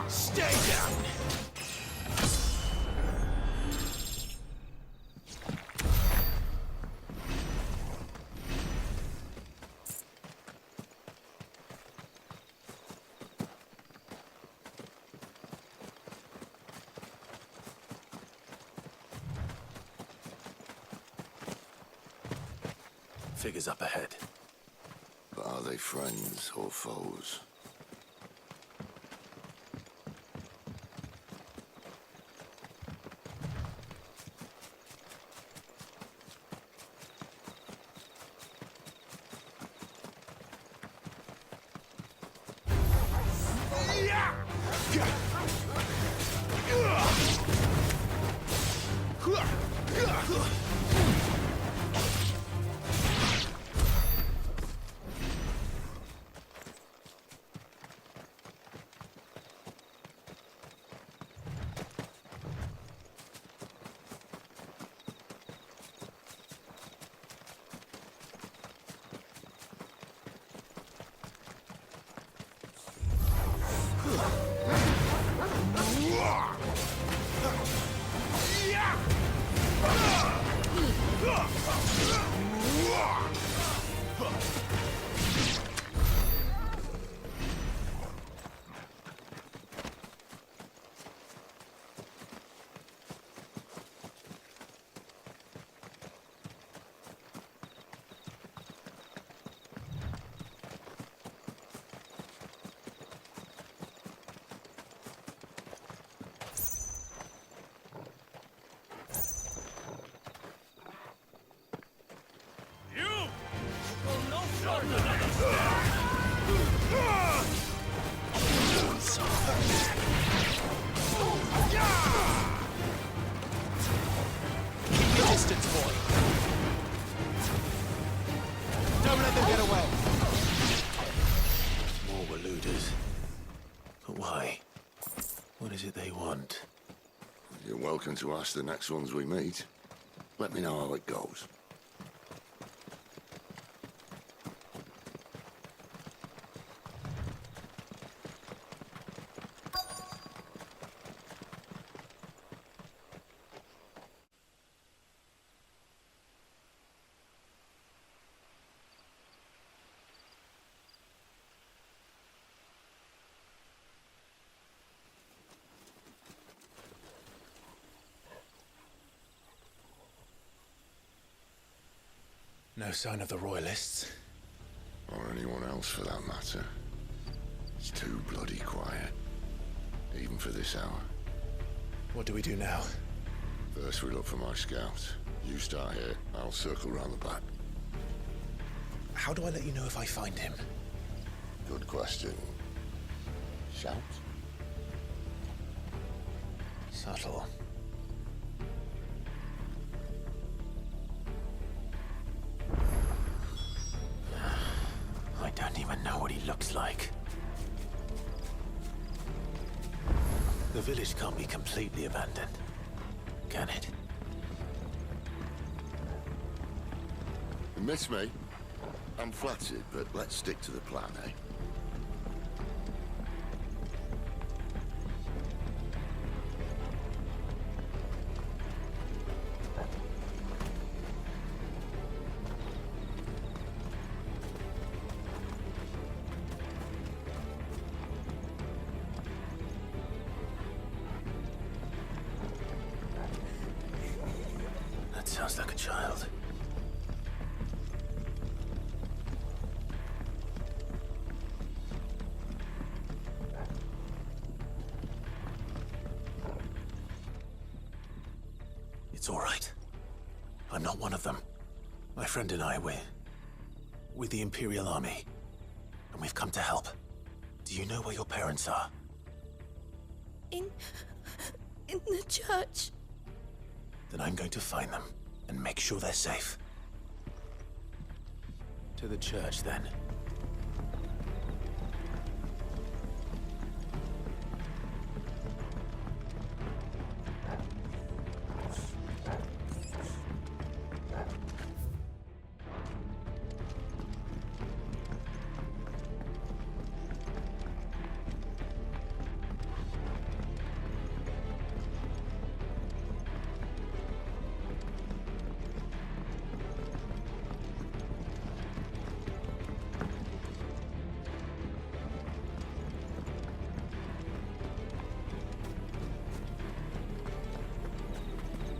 Stay down! Figures up ahead. But are they friends or foes? Keep your distance, boy. Don't let them get away. More Waluders. But why? What is it they want? You're welcome to ask the next ones we meet. Let me know how it goes. No sign of the Royalists. Or anyone else for that matter. It's too bloody quiet. Even for this hour. What do we do now? First we look for my scouts. You start here, I'll circle round the back. How do I let you know if I find him? Good question. Shout? Subtle. I don't even know what he looks like. The village can't be completely abandoned, can it? You miss me? I'm flattered, but let's stick to the plan, eh? That sounds like a child. It's all right. I'm not one of them. My friend and I, we're with the Imperial Army. And we've come to help. Do you know where your parents are? In the church. Then I'm going to find them and make sure they're safe. To the church, then.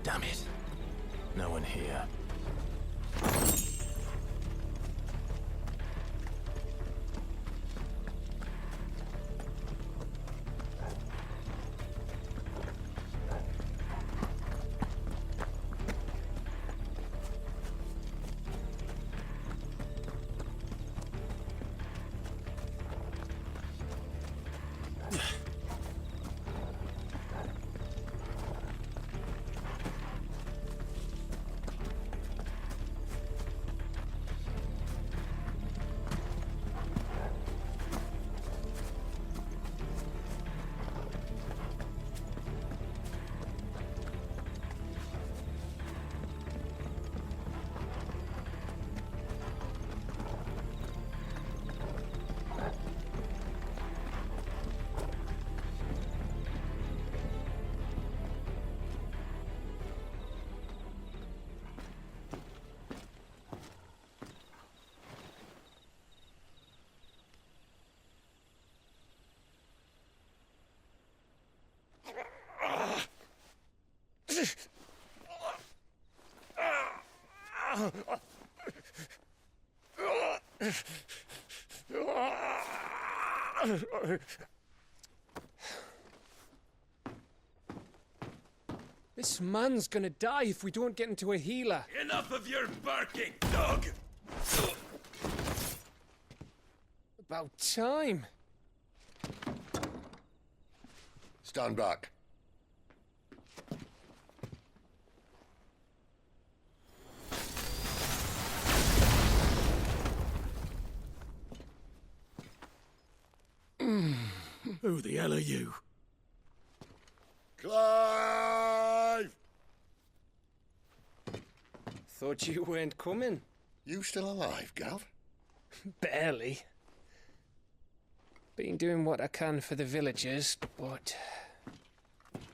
Damn it. No one here. This man's gonna die if we don't get into a healer. Enough of your barking, dog! About time. Stand back. Who the hell are you? Clive! Thought you weren't coming. You still alive, Gav? Barely. Been doing what I can for the villagers, but...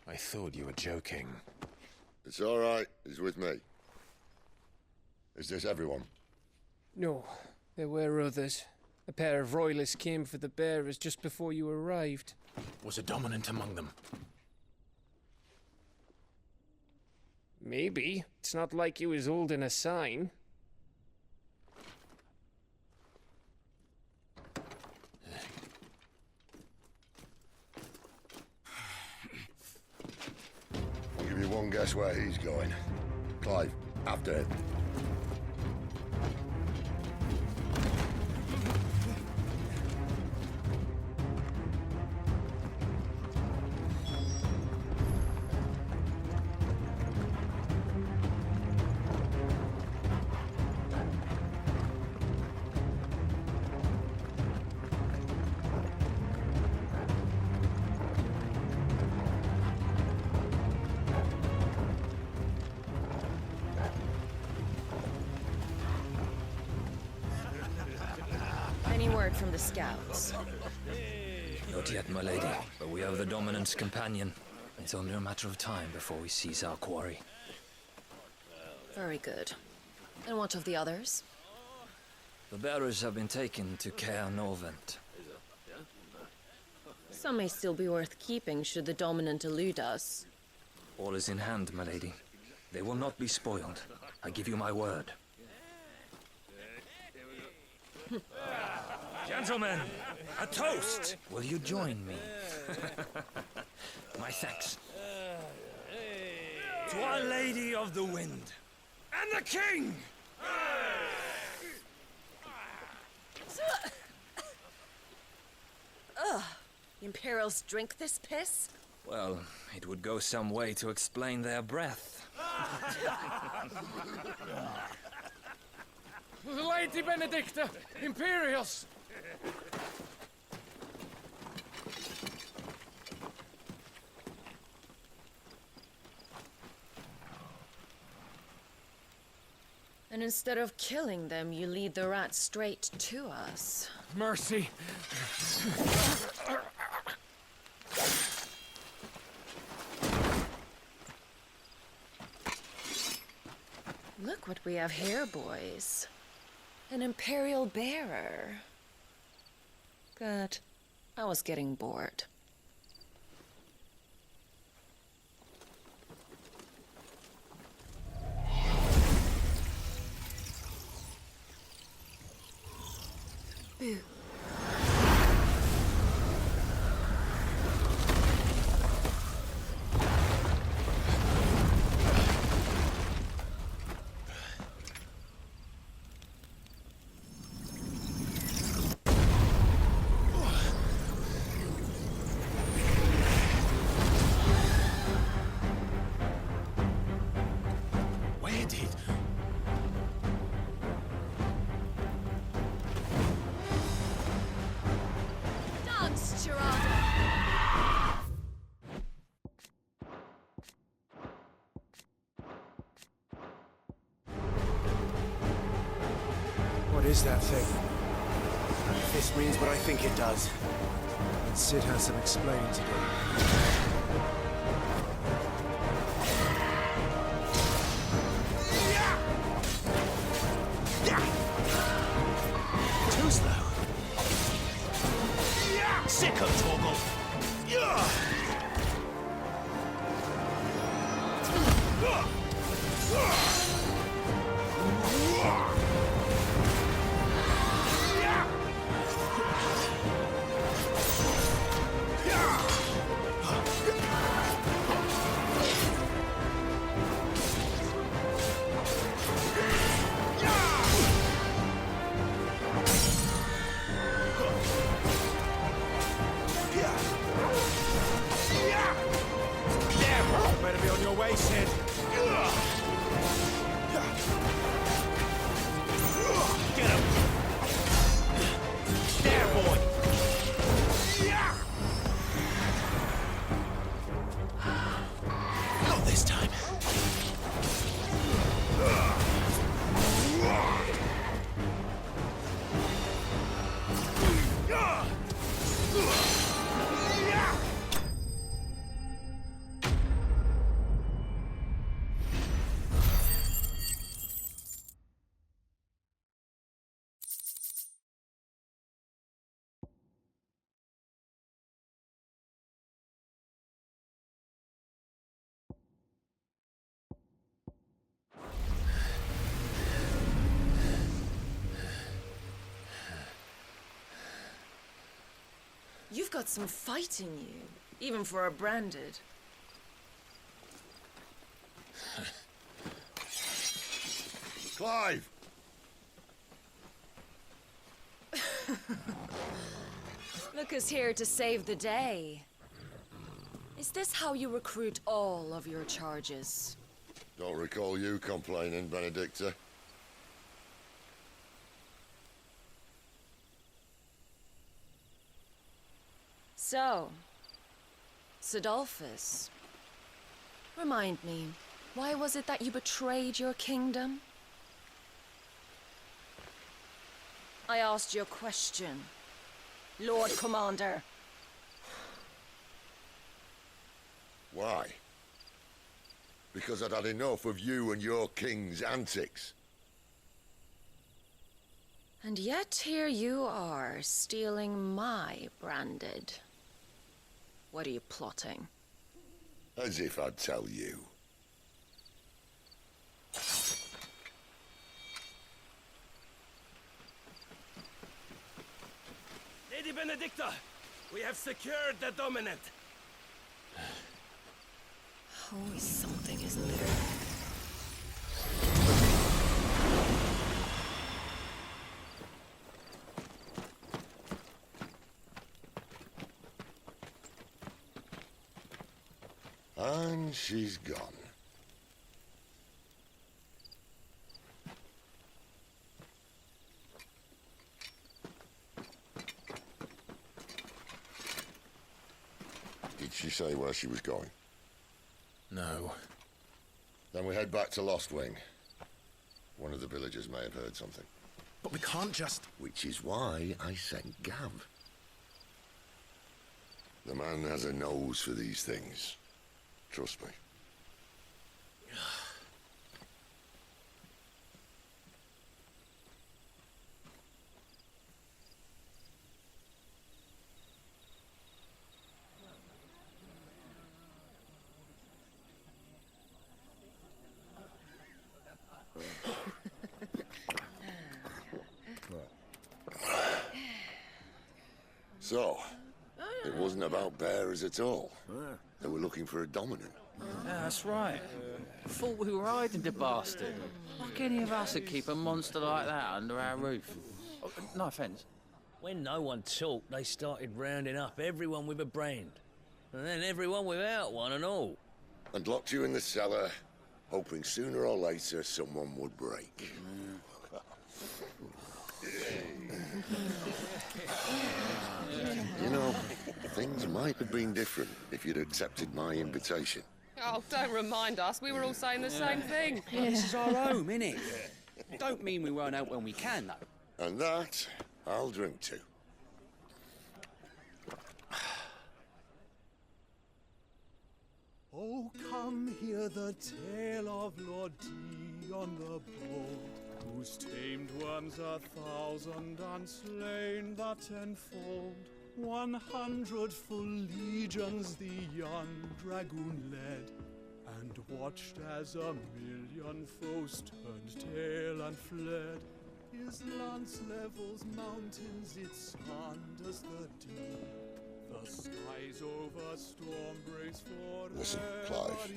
I thought you were joking. It's all right. He's with me. Is this everyone? No, there were others. A pair of royalists came for the bearers just before you arrived. Was a dominant among them? Maybe. It's not like he was holding a sign. I'll give you one guess where he's going. Clive, after him. Any word from the scouts? Not yet, my lady, but we have the Dominant's companion. It's only a matter of time before we seize our quarry. Very good. And what of the others? The bearers have been taken to Caer Norvent. Some may still be worth keeping should the Dominant elude us. All is in hand, my lady. They will not be spoiled. I give you my word. Gentlemen, a toast! Will you join me? My thanks. To Our Lady of the Wind and the King! Ugh! The Imperials drink this piss? Well, it would go some way to explain their breath. Lady Benedicta! Imperials! And instead of killing them, you lead the rats straight to us. Mercy! Look what we have here, boys. An Imperial bearer. Good. I was getting bored. Boo. Where did... Dance, Gerardo! What is that thing? If this means what I think it does, then Sid has some explaining to do. Too slow. Sicko, Torgal. Better be on your way, Sid. Get him! There, boy! Not this time. You've got some fight in you, even for a branded. Clive! Look who's here to save the day. Is this how you recruit all of your charges? Don't recall you complaining, Benedicta. So, Sidolphus, remind me, why was it that you betrayed your kingdom? I asked you a question, Lord Commander. Why? Because I'd had enough of you and your king's antics. And yet here you are, stealing my branded. What are you plotting? As if I'd tell you. Lady Benedicta, we have secured the dominant. Always something, isn't there? And she's gone. Did she say where she was going? No. Then we head back to Lostwing. One of the villagers may have heard something. But we can't just... Which is why I sent Gav. The man has a nose for these things. Trust me. So, it wasn't about bearers at all. They were looking for a dominant. Yeah, that's right. Thought we were hiding the bastard. Like any of us would keep a monster like that under our roof. Oh, no offence. When no one talked, they started rounding up everyone with a brand. And then everyone without one and all. And locked you in the cellar, hoping sooner or later someone would break. You know, things might have been different if you'd accepted my invitation. Oh, don't remind us. We were all saying the same thing. This is our home, innit? Don't mean we won't out when we can, though. And that, I'll drink to. Oh, come hear the tale of Lord Dion the Bold, whose tamed worms 1,000 and slain the tenfold. 100 full legions the young dragoon led, and watched as 1,000,000 foes turned tail and fled. His lance levels mountains, it sanders the deep. The skies over storm breaks forever. Listen, Clive.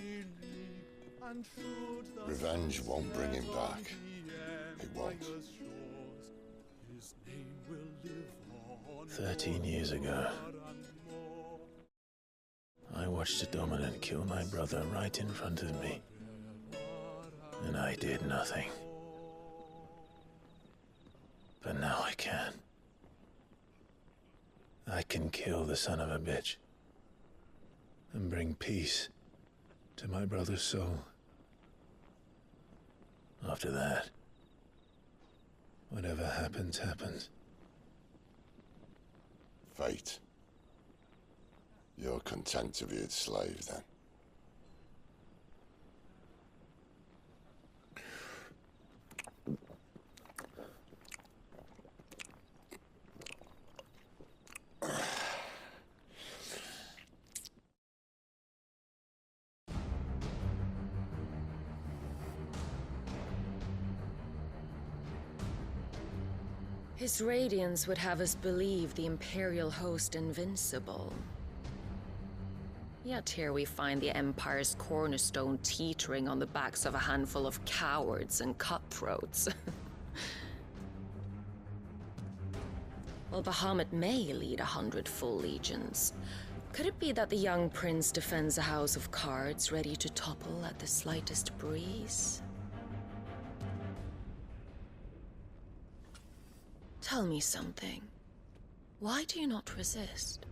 And should the Revenge won't bring him back. It won't. His name will live on 13 years ago, I watched a dominant kill my brother right in front of me. And I did nothing. But now I can. I can kill the son of a bitch and bring peace to my brother's soul. After that, whatever happens, happens. Fate. You're content to be its slave, then? His radiance would have us believe the Imperial host invincible. Yet here we find the Empire's cornerstone teetering on the backs of a handful of cowards and cutthroats. While Bahamut may lead 100 full legions, could it be that the young prince defends a house of cards ready to topple at the slightest breeze? Tell me something. Why do you not resist?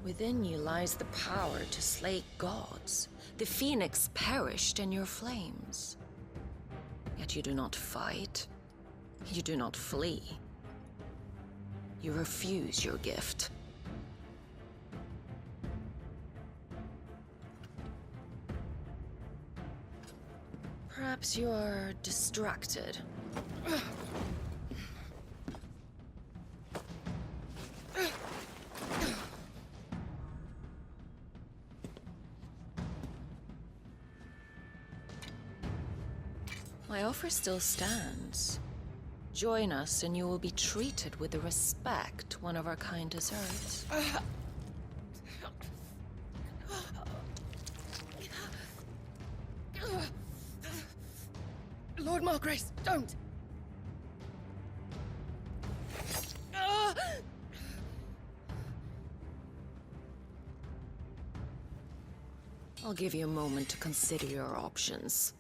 Within you lies the power to slay gods. The phoenix perished in your flames. Yet you do not fight. You do not flee. You refuse your gift. Perhaps you are distracted. My offer still stands. Join us and you will be treated with the respect one of our kind deserves. Lord Margrace, don't! I'll give you a moment to consider your options.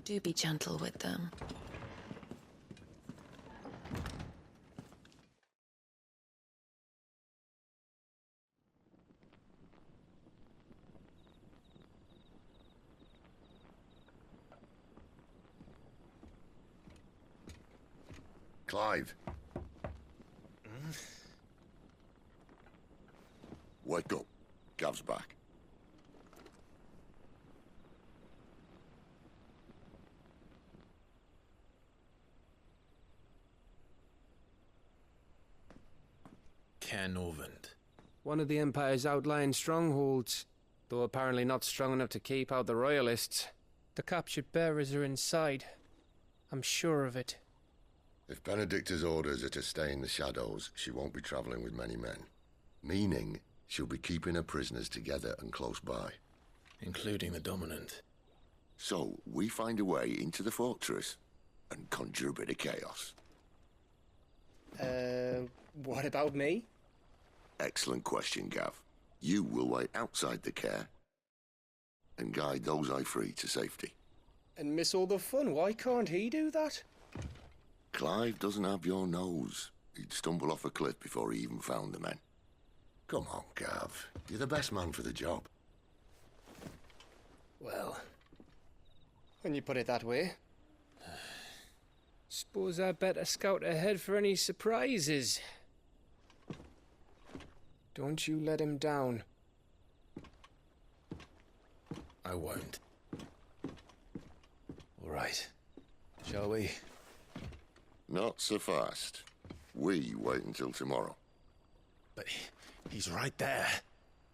Do be gentle with them. Clive. Wake up. Gav's back. Canovant. One of the Empire's outlying strongholds, though apparently not strong enough to keep out the Royalists. The captured bearers are inside. I'm sure of it. If Benedicta's orders are to stay in the shadows, she won't be traveling with many men. Meaning, she'll be keeping her prisoners together and close by. Including the Dominant. So, we find a way into the fortress and conjure a bit of chaos. What about me? Excellent question, Gav. You will wait outside the care and guide those I free to safety. And miss all the fun. Why can't he do that? Clive doesn't have your nose. He'd stumble off a cliff before he even found the men. Come on, Gav. You're the best man for the job. Well, when you put it that way. Suppose I better scout ahead for any surprises. Don't you let him down. I won't. All right. Shall we? Not so fast. We wait until tomorrow. But he's right there.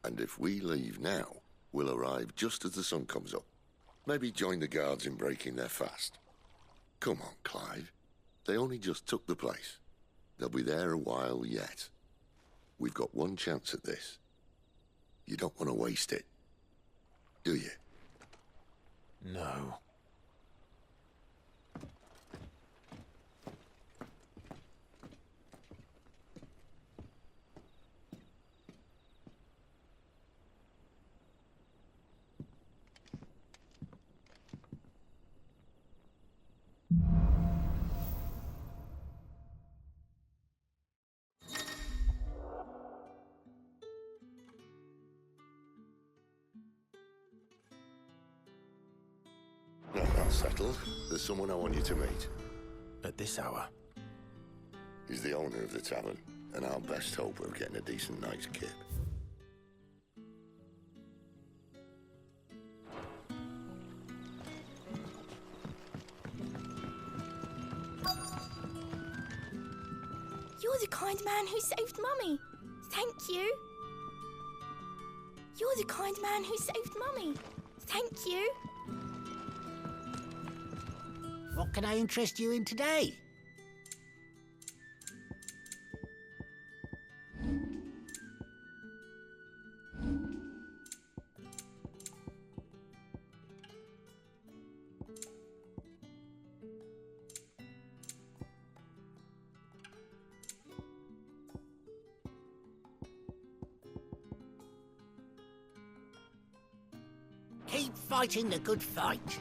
And if we leave now, we'll arrive just as the sun comes up. Maybe join the guards in breaking their fast. Come on, Clive. They only just took the place. They'll be there a while yet. We've got one chance at this. You don't want to waste it, do you? No. No, that's settled. There's someone I want you to meet. At this hour? He's the owner of the tavern, and our best hope of getting a decent night's kip. You're the kind man who saved Mummy. Thank you. You're the kind man who saved Mummy. Thank you. What can I interest you in today? Keep fighting the good fight.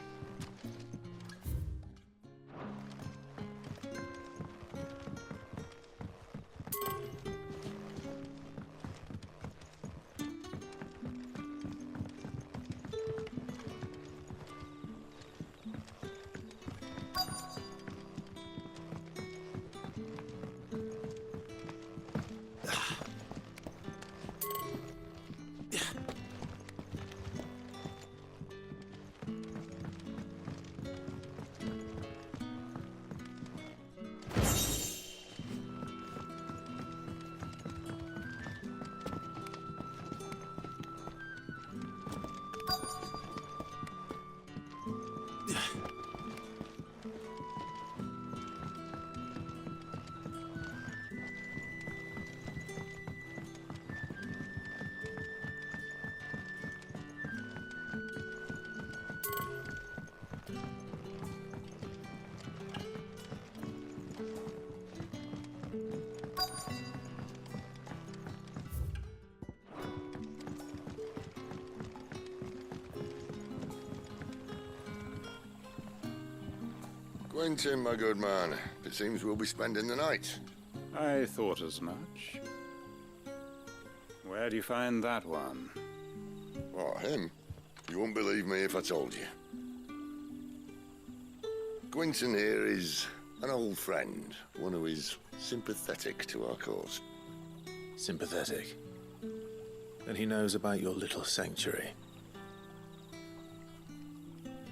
Quentin, my good man. It seems we'll be spending the night. I thought as much. Where do you find that one? What, him? You wouldn't believe me if I told you. Quentin here is an old friend, one who is sympathetic to our cause. Sympathetic? And he knows about your little sanctuary.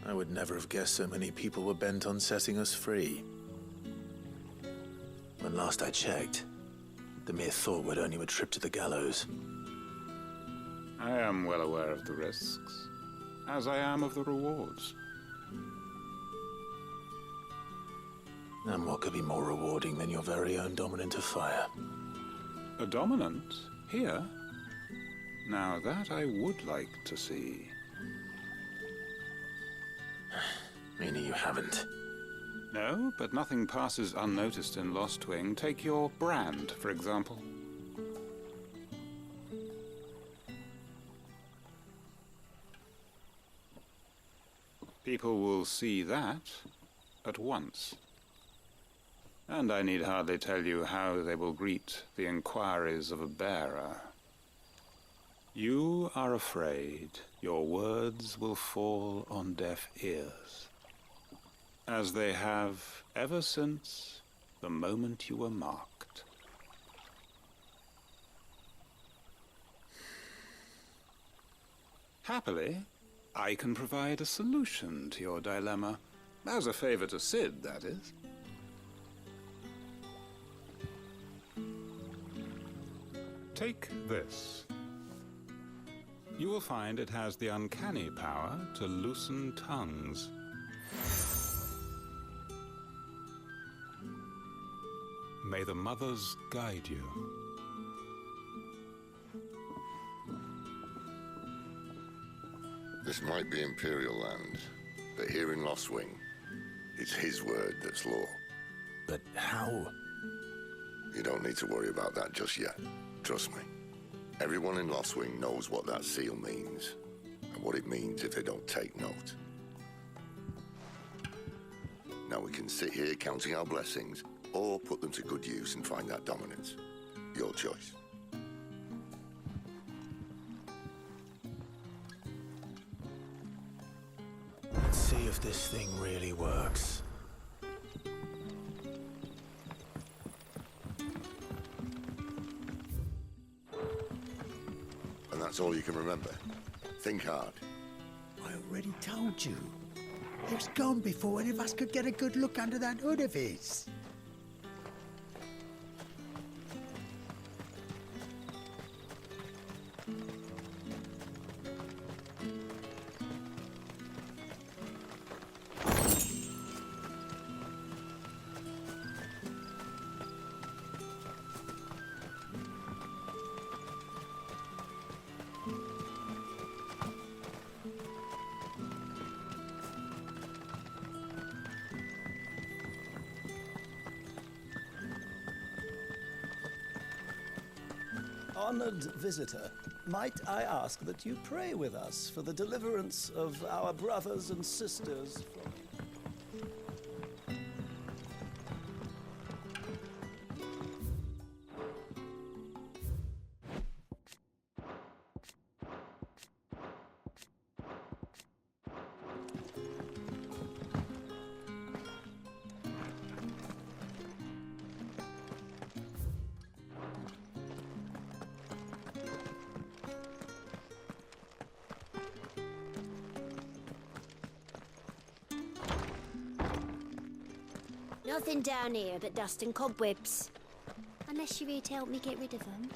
I would never have guessed so many people were bent on setting us free. When last I checked, the mere thought would earn you a trip to the gallows. I am well aware of the risks, as I am of the rewards. And what could be more rewarding than your very own dominant of fire? A dominant? Here? Now that I would like to see. Meaning you haven't? No, but nothing passes unnoticed in Lostwing. Take your brand, for example. People will see that at once. And I need hardly tell you how they will greet the inquiries of a bearer. You are afraid your words will fall on deaf ears, as they have ever since the moment you were marked. Happily, I can provide a solution to your dilemma. As a favor to Sid, that is. Take this. You will find it has the uncanny power to loosen tongues. May the mothers guide you. This might be Imperial land, but here in Lostwing, it's his word that's law. But how? You don't need to worry about that just yet. Trust me. Everyone in Lostwing knows what that seal means, and what it means if they don't take note. Now we can sit here counting our blessings, or put them to good use and find that dominance. Your choice. Let's see if this thing really works. And that's all you can remember. Think hard. I already told you. It was gone before any of us could get a good look under that hood of his. Honored visitor, might I ask that you pray with us for the deliverance of our brothers and sisters from... Nothing down here but dust and cobwebs. Unless you're here to help me get rid of them.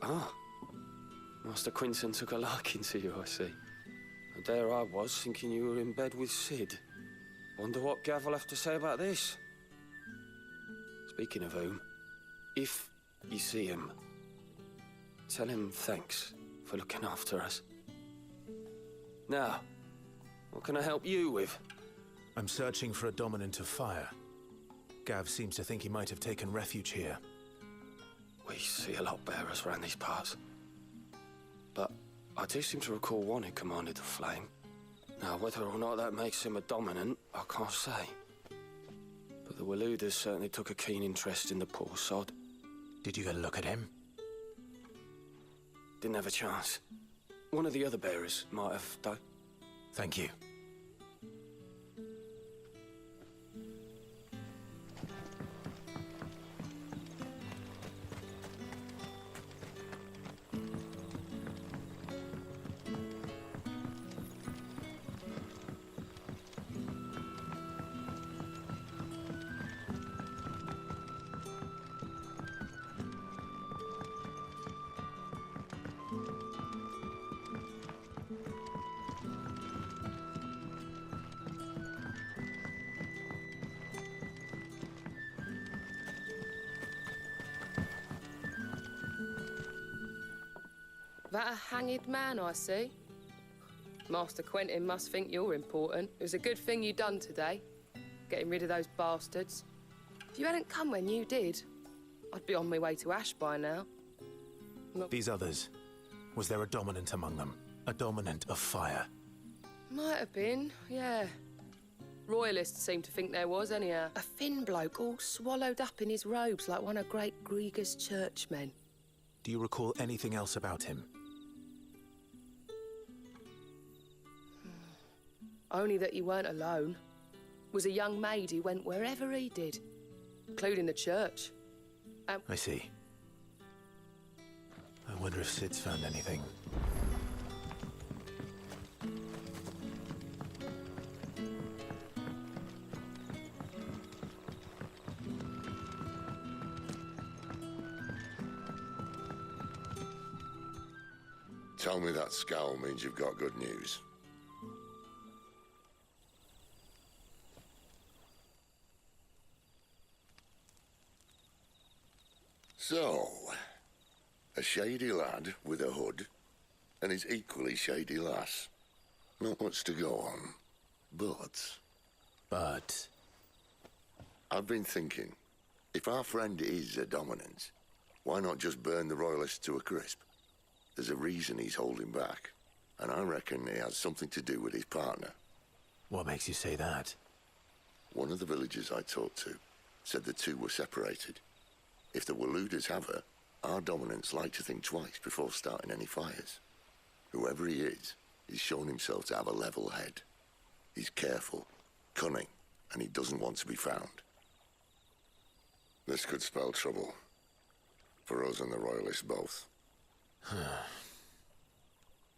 Ah, Master Quinton took a liking to you, I see. And there I was, thinking you were in bed with Sid. Wonder what Gav will have to say about this. Speaking of whom, if you see him, tell him thanks for looking after us. Now, what can I help you with? I'm searching for a dominant of fire. Gav seems to think he might have taken refuge here. We see a lot bearers around these parts. But I do seem to recall one who commanded the flame. Now, whether or not that makes him a dominant, I can't say. But the Waluders certainly took a keen interest in the poor sod. Did you get a look at him? Didn't have a chance. One of the other bearers might have, though. Thank you. That a hanged man I see? Master Quentin must think you're important. It was a good thing you done today, getting rid of those bastards. If you hadn't come when you did, I'd be on my way to Ash by now. These others, was there a dominant among them? A dominant of fire? Might have been, yeah. Royalists seem to think there was, anyhow. A thin bloke all swallowed up in his robes like one of Great Grieger's churchmen. Do you recall anything else about him? Only that he weren't alone. Was a young maid who went wherever he did, including the church. I see. I wonder if Sid's found anything. Tell me that scowl means you've got good news. So, a shady lad with a hood, and his equally shady lass. Not much to go on, but... I've been thinking, if our friend is a dominant, why not just burn the Royalists to a crisp? There's a reason he's holding back, and I reckon he has something to do with his partner. What makes you say that? One of the villagers I talked to said the two were separated. If the Waluders have her, our dominants like to think twice before starting any fires. Whoever he is, he's shown himself to have a level head. He's careful, cunning, and he doesn't want to be found. This could spell trouble. For us and the Royalists both.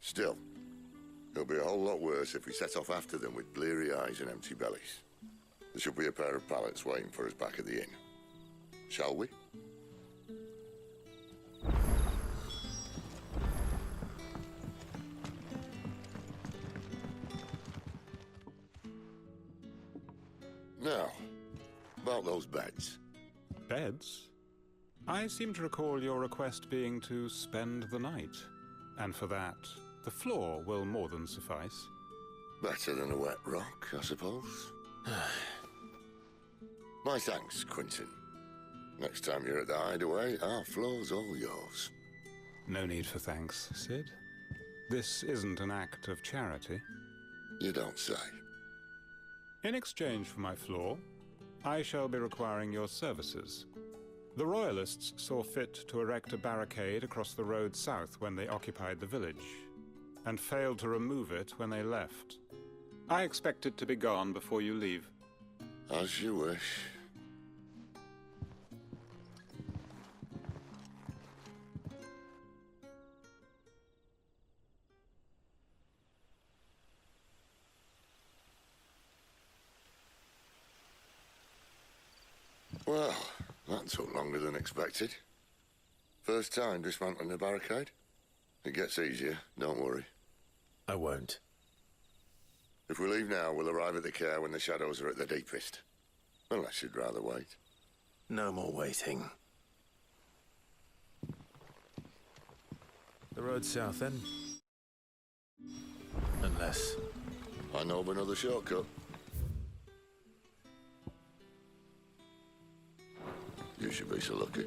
Still, it'll be a whole lot worse if we set off after them with bleary eyes and empty bellies. There should be a pair of pallets waiting for us back at the inn. Shall we? Now, about those beds. Beds? I seem to recall your request being to spend the night. And for that, the floor will more than suffice. Better than a wet rock, I suppose. My thanks, Quentin. Next time you're at the hideaway, our floor's all yours. No need for thanks, Sid. This isn't an act of charity. You don't say. In exchange for my floor, I shall be requiring your services. The Royalists saw fit to erect a barricade across the road south when they occupied the village, and failed to remove it when they left. I expect it to be gone before you leave. As you wish. Well, that took longer than expected. First time dismantling a barricade? It gets easier, don't worry. I won't. If we leave now, we'll arrive at the care when the shadows are at their deepest. Unless you'd rather wait. No more waiting. The road south, then? Unless... I know of another shortcut. You should be so lucky.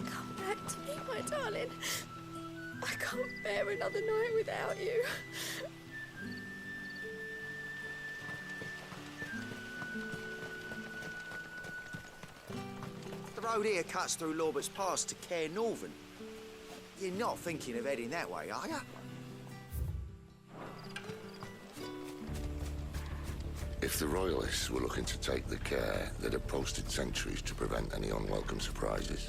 Come back to me, my darling. I can't bear another night without you. The road here cuts through Lorbert's Pass to Care Northern. You're not thinking of heading that way, are you? If the Royalists were looking to take the care, they'd have posted sentries to prevent any unwelcome surprises.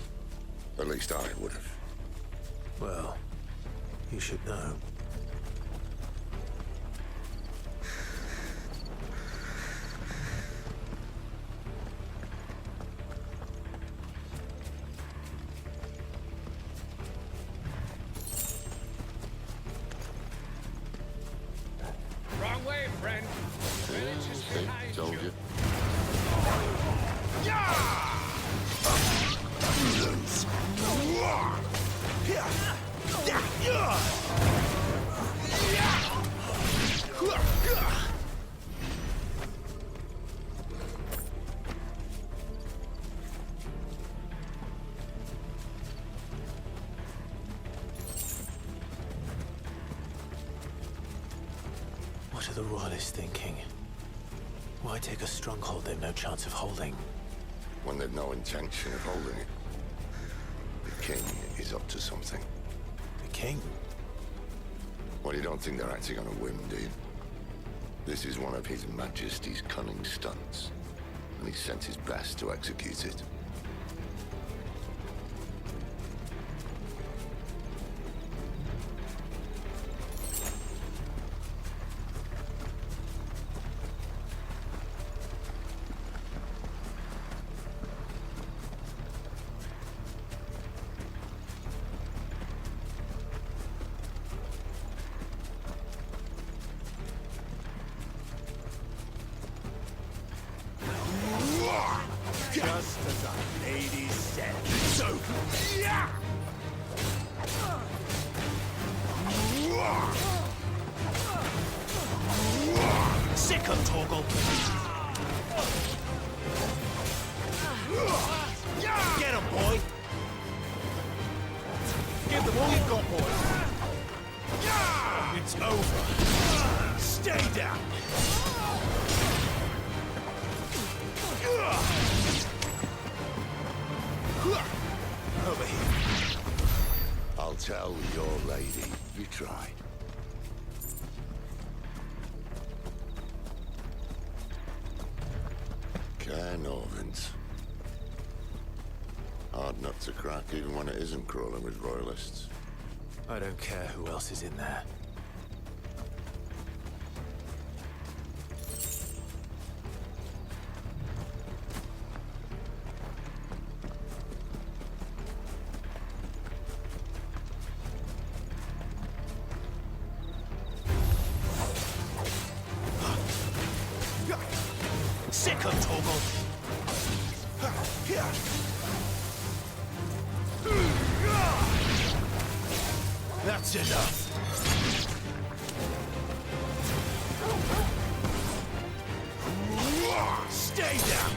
At least I would have. Well, you should know. See, told you. What are the Royalists thinking? Why take a stronghold they've no chance of holding? When they've no intention of holding it. The king is up to something. The king? Well, you don't think they're acting on a whim, do you? This is one of His Majesty's cunning stunts, and he sent his best to execute it. Just as our lady said. So, yeah! Sick of Torgal! Get him, boy! Give them all you've got, boys! It's over! Stay down! Over here. I'll tell your lady you tried. Cairnorvins. Hard nut to crack even when it isn't crawling with royalists. I don't care who else is in there. Sick of Torgal! That's enough! Stay down!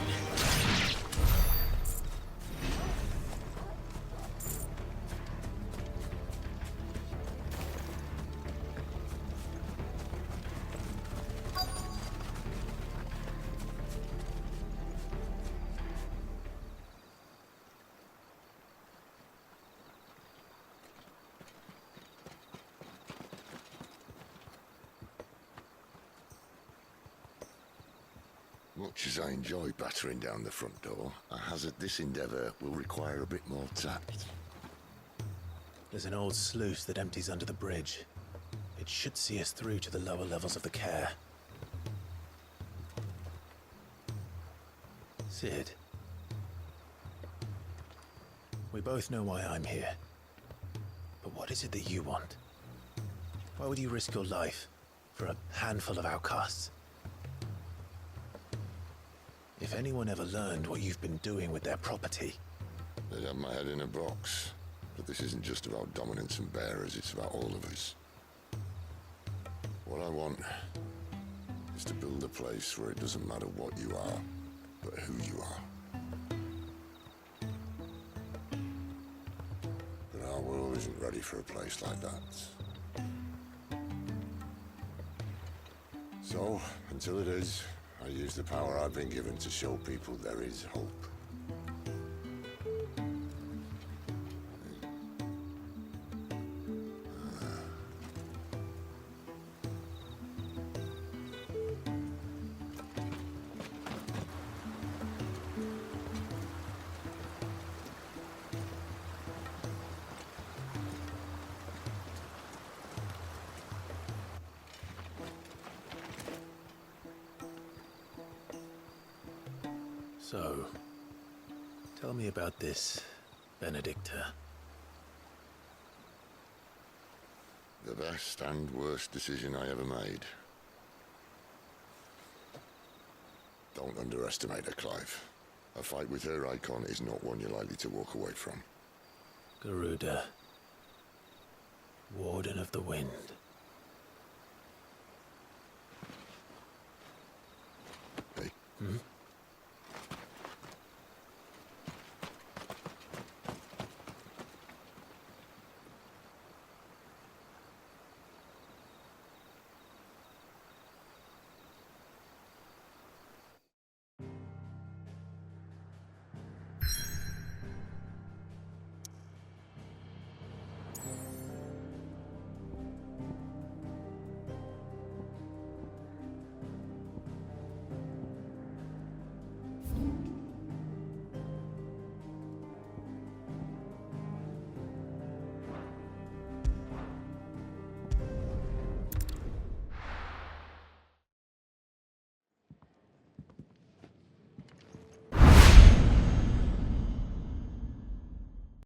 Much as I enjoy battering down the front door, I hazard this endeavour will require a bit more tact. There's an old sluice that empties under the bridge. It should see us through to the lower levels of the care. Sid. We both know why I'm here. But what is it that you want? Why would you risk your life for a handful of outcasts? If anyone ever learned what you've been doing with their property... They'd have my head in a box. But this isn't just about dominance and bearers, it's about all of us. What I want is to build a place where it doesn't matter what you are, but who you are. But our world isn't ready for a place like that. So, until it is, I use the power I've been given to show people there is hope. So, tell me about this, Benedicta. The best and worst decision I ever made. Don't underestimate her, Clive. A fight with her icon is not one you're likely to walk away from. Garuda. Warden of the Wind. Hey. Hmm?